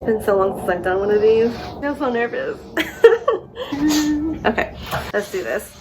been so long since I've done one of these. I feel so nervous. Okay, let's do this.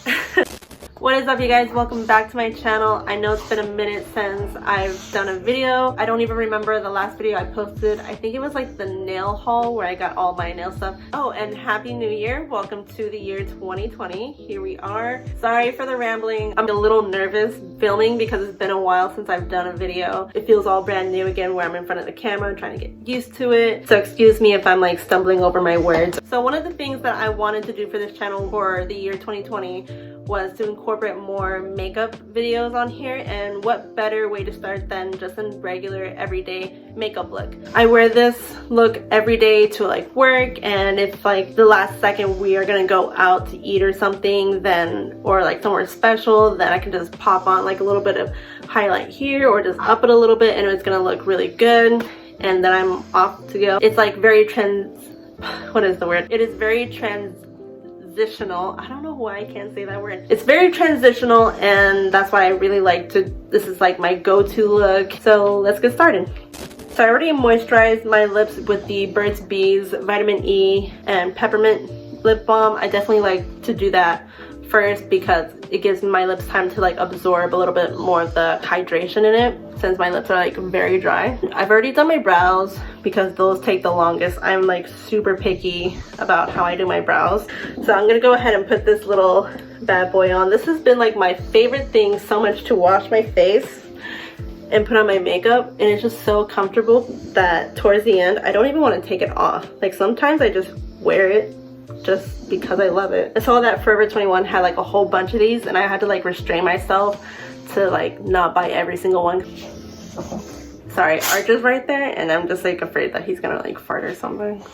What is up, you guys? Welcome back to my channel. I know it's been a minute since I've done a video. I don't even remember the last video I posted. I think it was like the nail haul where I got all my nail stuff. Oh, and happy new year. Welcome to the year 2020. Here we are. Sorry for the rambling. I'm a little nervous filming because it's been a while since I've done a video. It feels all brand new again where I'm in front of the camera and trying to get used to it. So excuse me if I'm like stumbling over my words. So one of the things that I wanted to do for this channel for the year 2020 was to incorporate more makeup videos on here, and what better way to start than just a regular everyday makeup look. I wear this look every day to like work, and if like the last second we are gonna go out to eat or something, then or like somewhere special, then I can just pop on like a little bit of highlight here or just up it a little bit and it's gonna look really good, and then I'm off to go. It's like very what is the word? It is very transitional. I don't know why I can't say that word. It's very transitional, and that's why I really like to, this is like my go-to look. So let's get started. So I already moisturized my lips with the Burt's Bees Vitamin E and Peppermint Lip Balm. I definitely like to do that first because it gives my lips time to like absorb a little bit more of the hydration in it, since my lips are like very dry. I've already done my brows because those take the longest. I'm like super picky about how I do my brows. So I'm gonna go ahead and put this little bad boy on. This has been like my favorite thing so much, to wash my face and put on my makeup, and it's just so comfortable that towards the end I don't even want to take it off. Like sometimes I just wear it just because I love it. I saw that Forever 21 had like a whole bunch of these, and I had to like restrain myself to like not buy every single one. Sorry, Archer's right there and I'm just like afraid that he's gonna like fart or something.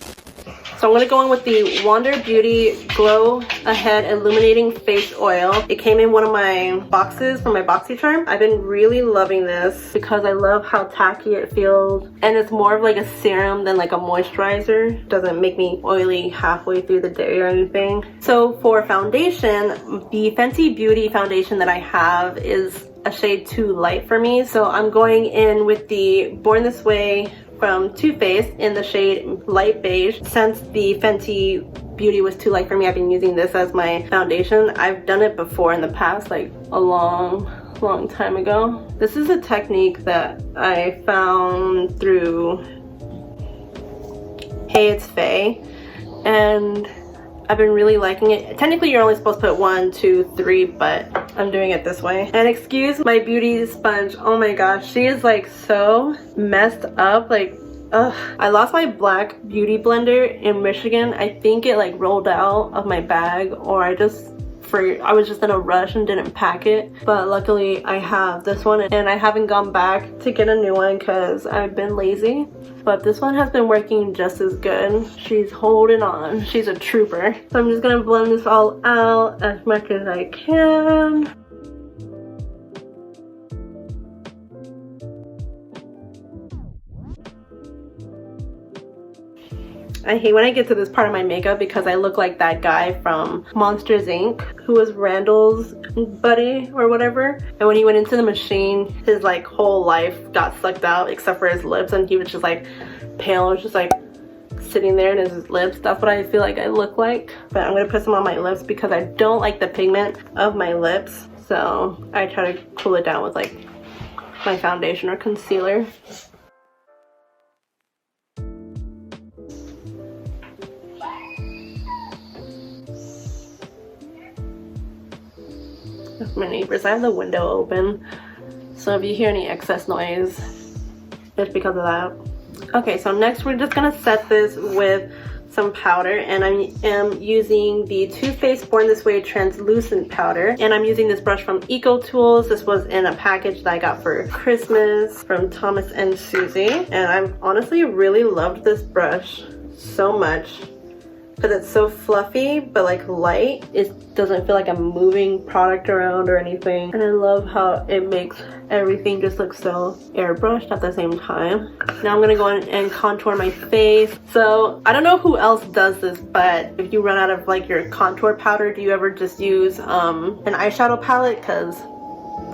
So I'm gonna go in with the Wander Beauty Glow Ahead Illuminating Face Oil. It came in one of my boxes from my BoxyCharm. I've been really loving this because I love how tacky it feels, and it's more of like a serum than like a moisturizer. Doesn't make me oily halfway through the day or anything. So for foundation, the Fenty Beauty foundation that I have is a shade too light for me. So I'm going in with the Born This Way from Too Faced in the shade Light Beige. Since the Fenty Beauty was too light for me, I've been using this as my foundation. I've done it before in the past, like a long time ago. This is a technique that I found through Hey It's Faye, and I've been really liking it. Technically you're only supposed to put 1, 2, 3, but I'm doing it this way. And excuse my beauty sponge. Oh my gosh, she is like so messed up. Like, ugh. I lost my black beauty blender in Michigan. I think it like rolled out of my bag, or I was just in a rush and didn't pack it. But luckily I have this one, and I haven't gone back to get a new one because I've been lazy. But this one has been working just as good. She's holding on. She's a trooper. So I'm just gonna blend this all out as much as I can. I hate when I get to this part of my makeup because I look like that guy from Monsters Inc. who was Randall's buddy or whatever. And when he went into the machine, his like whole life got sucked out except for his lips, and he was just like pale. It was just like sitting there in his lips. That's what I feel like I look like. But I'm gonna put some on my lips because I don't like the pigment of my lips. So I try to cool it down with like my foundation or concealer. My neighbors, I have the window open, so if you hear any excess noise, it's because of that. Okay, so next we're just gonna set this with some powder, and I am using the Too Faced Born This Way translucent powder, and I'm using this brush from Eco Tools. This was in a package that I got for Christmas from Thomas and Susie, and I've honestly really loved this brush so much because it's so fluffy but like light. It doesn't feel like I'm moving product around or anything, and I love how it makes everything just look so airbrushed at the same time. Now I'm gonna go in and contour my face. So I don't know who else does this, but if you run out of like your contour powder, do you ever just use an eyeshadow palette? Because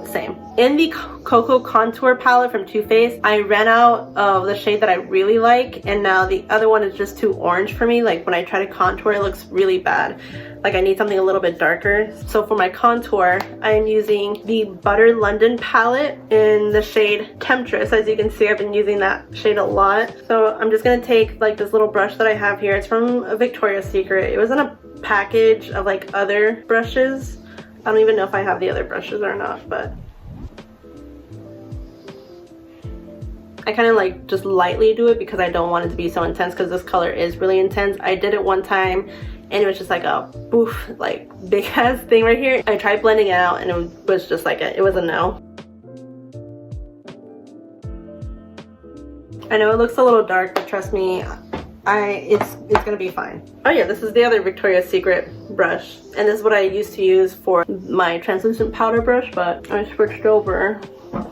same. In the Cocoa Contour palette from Too Faced, I ran out of the shade that I really like, and now the other one is just too orange for me. Like when I try to contour, it looks really bad. Like I need something a little bit darker. So for my contour, I am using the Butter London palette in the shade Temptress. As you can see, I've been using that shade a lot. So I'm just gonna take like this little brush that I have here. It's from Victoria's Secret. It was in a package of like other brushes. I don't even know if I have the other brushes or not, but I kind of like just lightly do it because I don't want it to be so intense, because this color is really intense. I did it one time and it was just like a boof, like big ass thing right here. I tried blending it out and it was just like it was a no. I know it looks a little dark, but trust me, it's gonna be fine. Oh yeah, this is the other Victoria's Secret brush, and this is what I used to use for my translucent powder brush, but I switched over.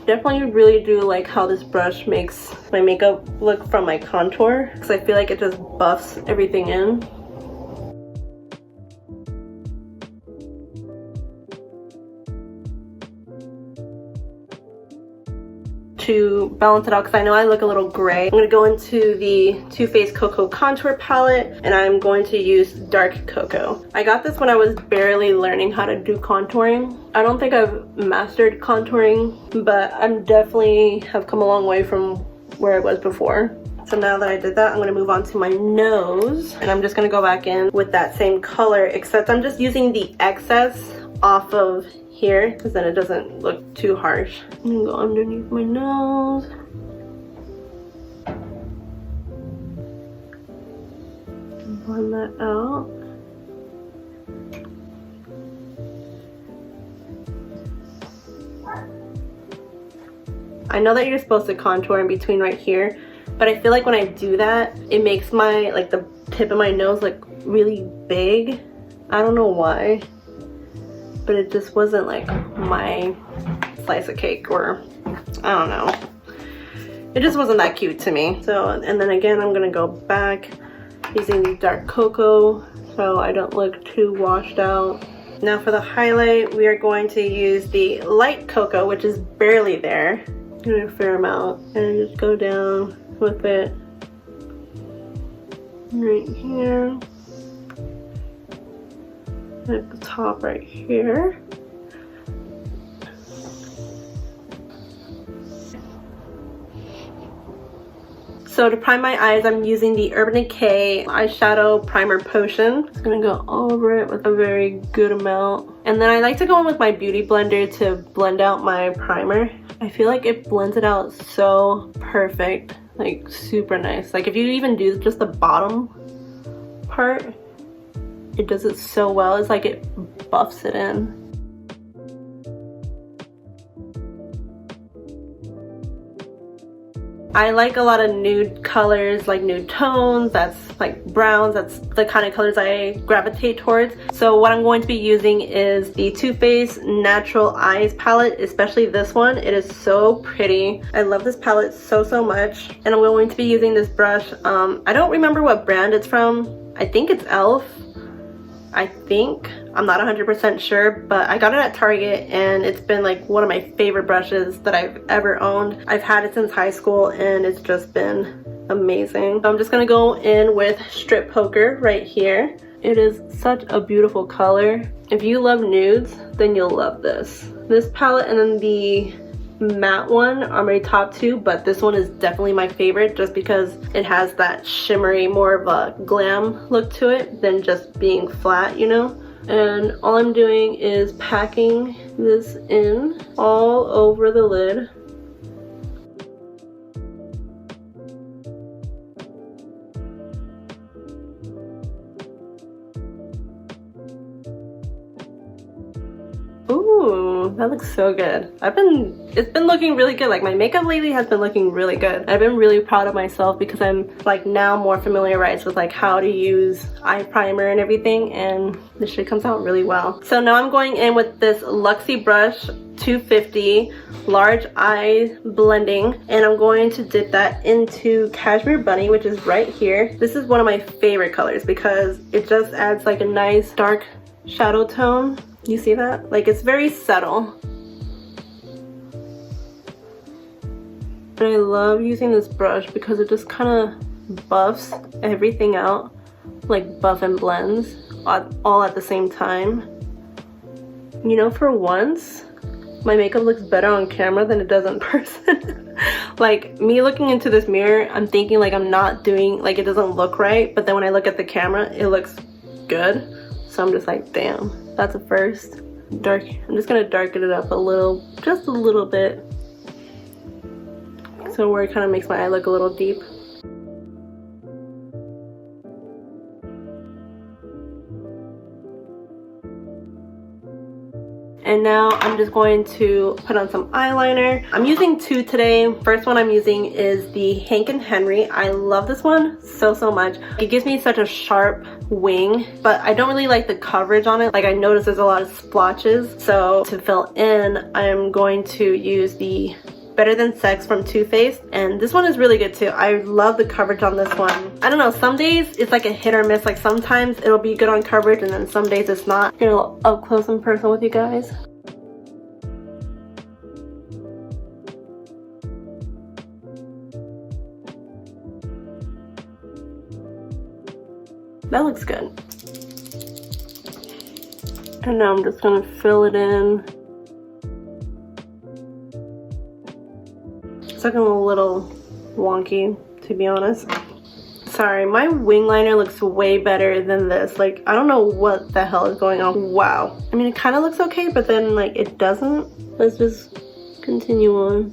Definitely really do like how this brush makes my makeup look from my contour, because I feel like it just buffs everything in. To balance it out, because I know I look a little gray, I'm going to go into the Too Faced Cocoa Contour palette, and I'm going to use Dark Cocoa. I got this when I was barely learning how to do contouring. I don't think I've mastered contouring, but I'm definitely have come a long way from where I was before. So now that I did that, I'm going to move on to my nose, and I'm just going to go back in with that same color, except I'm just using the excess off of here because then it doesn't look too harsh. I'm gonna go underneath my nose. Blend that out. I know that you're supposed to contour in between right here, but I feel like when I do that, it makes my, like the tip of my nose look really big. I don't know why, but it just wasn't like my slice of cake, or I don't know. It just wasn't that cute to me. So, and then again, I'm gonna go back using the Dark Cocoa so I don't look too washed out. Now for the highlight, we are going to use the Light Cocoa, which is barely there. I'm gonna fair amount and just go down with it right here. At the top right here. So to prime my eyes, I'm using the Urban Decay eyeshadow primer potion. Just gonna go all over it with a very good amount. And then I like to go in with my beauty blender to blend out my primer. I feel like it blends it out so perfect, like super nice. Like if you even do just the bottom part, it does it so well. It's like it buffs it in. I like a lot of nude colors, like nude tones, that's like browns, that's the kind of colors I gravitate towards. So what I'm going to be using is the Too Faced Natural Eyes palette, especially this one. It is so pretty. I love this palette so much. And I'm going to be using this brush. I don't remember what brand it's from. I think it's e.l.f. I think. I'm not 100% sure, but I got it at Target and it's been like one of my favorite brushes that I've ever owned. I've had it since high school and it's just been amazing. So I'm just gonna go in with Strip Poker right here. It is such a beautiful color. If you love nudes, then you'll love this. This palette and then the matte one are my top two, but this one is definitely my favorite just because it has that shimmery, more of a glam look to it than just being flat, you know? And all I'm doing is packing this in all over the lid. Ooh, that looks so good. It's been looking really good. Like my makeup lately has been looking really good. I've been really proud of myself because I'm like now more familiarized with like how to use eye primer and everything, and this shit comes out really well. So now I'm going in with this Luxie brush 250 large eye blending, and I'm going to dip that into Cashmere Bunny, which is right here. This is one of my favorite colors because it just adds like a nice dark shadow tone. You see that? Like it's very subtle. And I love using this brush because it just kind of buffs everything out, like buff and blends all at the same time. You know, for once, my makeup looks better on camera than it does in person. Like, me looking into this mirror, I'm thinking like I'm not doing, like it doesn't look right, but then when I look at the camera, it looks good. So I'm just like, damn, that's a first. I'm just gonna darken it up a little, just a little bit. So where it kind of makes my eye look a little deep. And now I'm just going to put on some eyeliner. I'm using two today. First one I'm using is the Hank & Henry. I love this one so much. It gives me such a sharp wing, but I don't really like the coverage on it. Like, I notice there's a lot of splotches. So to fill in, I'm going to use the Better Than Sex from Too Faced, and this one is really good too. I love the coverage on this one. I don't know, some days it's like a hit or miss. Like, sometimes it'll be good on coverage and then some days it's not. Get a little up close in person with you guys. That looks good. And now I'm just gonna fill it in. It's looking a little wonky, to be honest. Sorry, my wing liner looks way better than this. Like, I don't know what the hell is going on. Wow. I mean, it kind of looks okay, but then like it doesn't. Let's just continue on.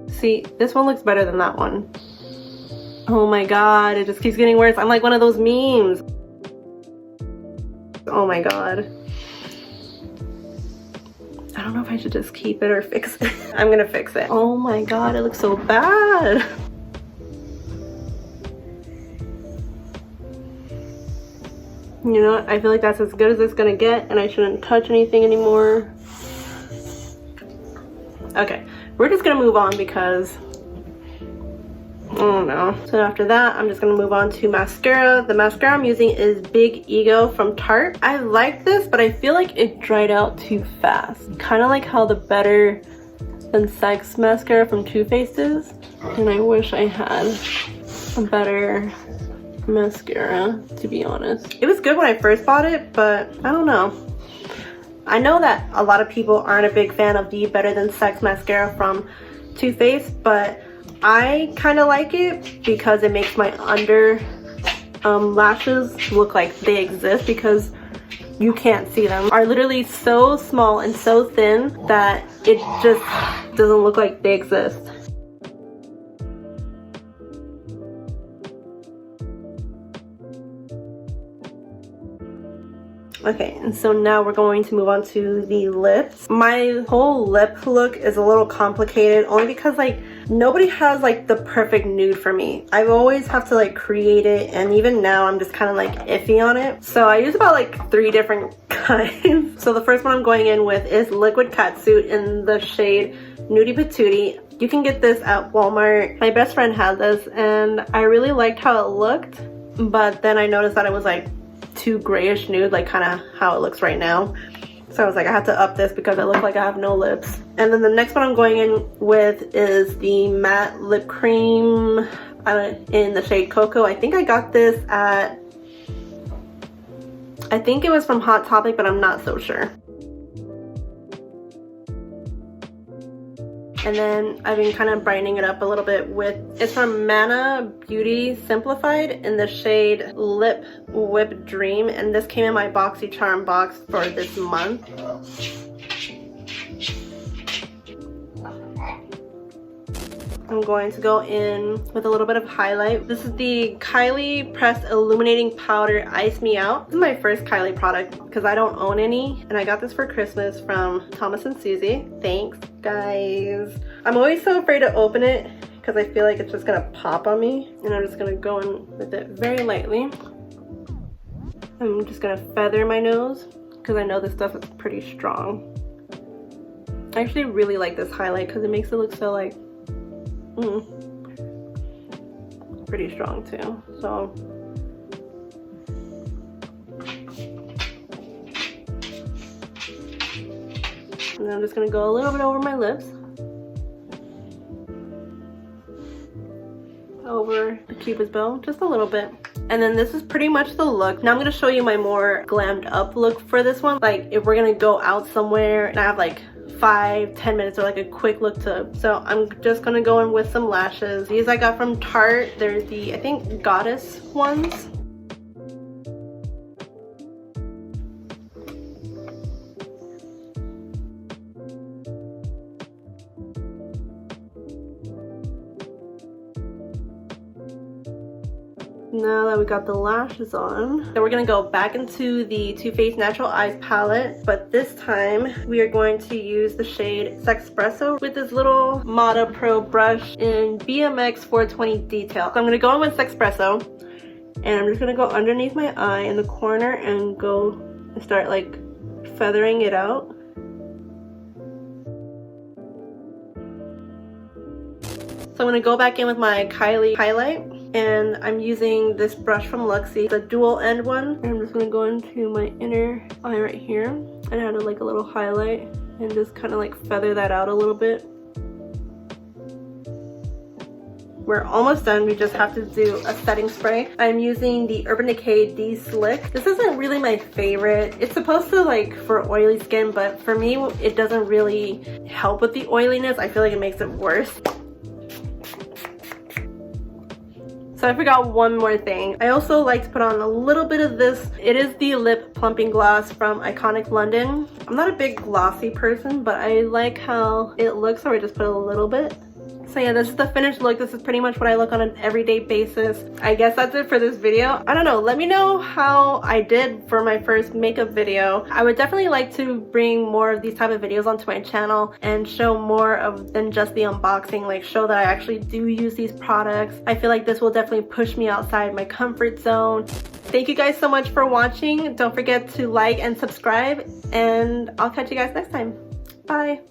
See, this one looks better than that one. Oh my god, it just keeps getting worse. I'm like one of those memes. Oh my god. I don't know if I should just keep it or fix it. I'm gonna fix it. Oh my god, it looks so bad. You know what? I feel like that's as good as it's gonna get, and I shouldn't touch anything anymore. Okay, we're just gonna move on because I don't know. So after that, I'm just gonna move on to mascara. The mascara I'm using is Big Ego from Tarte. I like this, but I feel like it dried out too fast. Kind of like how the Better Than Sex mascara from Too Faced is. And I wish I had a better mascara, to be honest. It was good when I first bought it, but I don't know. I know that a lot of people aren't a big fan of the Better Than Sex mascara from Too Faced, but I kind of like it because it makes my under lashes look like they exist, because you can't see them. Are literally so small and so thin that it just doesn't look like they exist. Okay, and so now we're going to move on to the lips. My whole lip look is a little complicated only because like nobody has like the perfect nude for me. I always have to like create it, and even now I'm just kind of like iffy on it. So I use about like 3 different kinds. So the first one I'm going in with is Liquid Catsuit in the shade Nudie Patootie. You can get this at Walmart. My best friend had this and I really liked how it looked, but then I noticed that it was like too grayish nude, like kind of how it looks right now. So I was like, I have to up this because I look like I have no lips. And then the next one I'm going in with is the matte lip cream in the shade Cocoa. I think I got this at, I think it was from Hot Topic, but I'm not so sure. And then I've been kind of brightening it up a little bit with, it's from Mana Beauty Simplified in the shade Lip Whip Dream. And this came in my BoxyCharm box for this month. I'm going to go in with a little bit of highlight. This is the Kylie Pressed Illuminating Powder Ice Me Out. This is my first Kylie product because I don't own any, and I got this for Christmas from Thomas & Susie. Thanks, guys. I'm always so afraid to open it because I feel like it's just gonna pop on me, and I'm just gonna go in with it very lightly. I'm just gonna feather my nose because I know this stuff is pretty strong. I actually really like this highlight because it makes it look so like Pretty strong too. So and then I'm just gonna go a little bit over my lips, over the cupid's bow, just a little bit. And then this is pretty much the look. Now I'm gonna show you my more glammed up look for this one. Like if we're gonna go out somewhere and I have like 5-10 minutes or like a quick look to, so I'm just gonna go in with some lashes. These I got from Tarte. They're the, I think, Goddess ones. Now that we got the lashes on, then we're gonna go back into the Too Faced Natural Eyes palette, but this time we are going to use the shade Sexpresso with this little Mata Pro brush in BMX 420 Detail. So I'm gonna go in with Sexpresso, and I'm just gonna go underneath my eye in the corner and go and start like feathering it out. So I'm gonna go back in with my Kylie highlight. And I'm using this brush from Luxie, the dual end one. And I'm just gonna go into my inner eye right here and add like a little highlight and just kind of like feather that out a little bit. We're almost done. We just have to do a setting spray. I'm using the Urban Decay D-Slick. This isn't really my favorite. It's supposed to like for oily skin, but for me, it doesn't really help with the oiliness. I feel like it makes it worse. So I forgot one more thing. I also like to put on a little bit of this. It is the lip plumping gloss from Iconic London. I'm not a big glossy person, but I like how it looks, so I just put a little bit. So yeah, this is the finished look. This is pretty much what I look on an everyday basis. I guess that's it for this video. I don't know, let me know how I did for my first makeup video. I would definitely like to bring more of these type of videos onto my channel and show more of than just the unboxing, like show that I actually do use these products. I feel like this will definitely push me outside my comfort zone. Thank you guys so much for watching. Don't forget to like and subscribe, and I'll catch you guys next time. Bye.